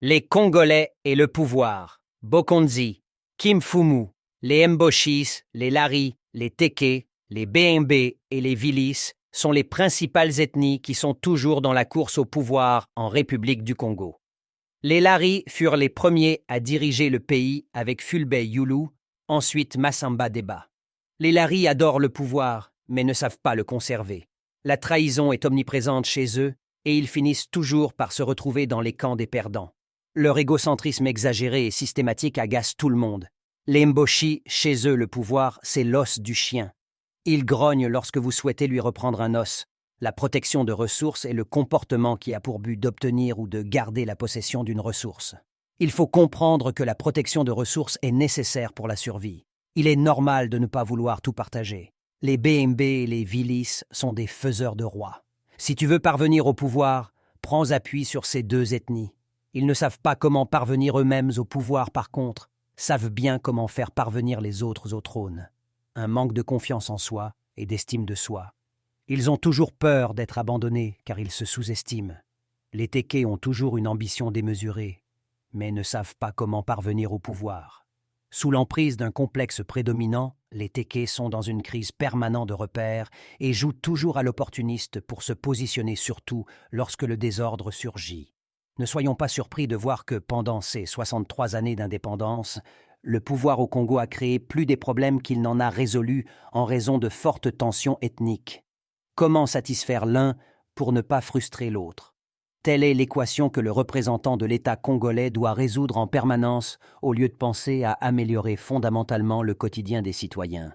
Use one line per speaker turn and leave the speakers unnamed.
Les Congolais et le pouvoir. Bokonzi, Kimfumu, les Mboshis, les Lari, les Teke, les BMB et les Vilis sont les principales ethnies qui sont toujours dans la course au pouvoir en République du Congo. Les Lari furent les premiers à diriger le pays avec Fulbert Yulu, ensuite Massamba Deba. Les Lari adorent le pouvoir, mais ne savent pas le conserver. La trahison est omniprésente chez eux et ils finissent toujours par se retrouver dans les camps des perdants. Leur égocentrisme exagéré et systématique agace tout le monde. Les Mboshi, chez eux, le pouvoir, c'est l'os du chien. Il grogne lorsque vous souhaitez lui reprendre un os. La protection de ressources est le comportement qui a pour but d'obtenir ou de garder la possession d'une ressource. Il faut comprendre que la protection de ressources est nécessaire pour la survie. Il est normal de ne pas vouloir tout partager. Les BMB et les Vilis sont des faiseurs de rois. Si tu veux parvenir au pouvoir, prends appui sur ces deux ethnies. Ils ne savent pas comment parvenir eux-mêmes au pouvoir, par contre, savent bien comment faire parvenir les autres au trône. Un manque de confiance en soi et d'estime de soi. Ils ont toujours peur d'être abandonnés car ils se sous-estiment. Les Tékés ont toujours une ambition démesurée, mais ne savent pas comment parvenir au pouvoir. Sous l'emprise d'un complexe prédominant, les Tékés sont dans une crise permanente de repères et jouent toujours à l'opportuniste pour se positionner surtout lorsque le désordre surgit. Ne soyons pas surpris de voir que pendant ces 63 années d'indépendance, le pouvoir au Congo a créé plus des problèmes qu'il n'en a résolus en raison de fortes tensions ethniques. Comment satisfaire l'un pour ne pas frustrer l'autre? Telle est l'équation que le représentant de l'État congolais doit résoudre en permanence au lieu de penser à améliorer fondamentalement le quotidien des citoyens.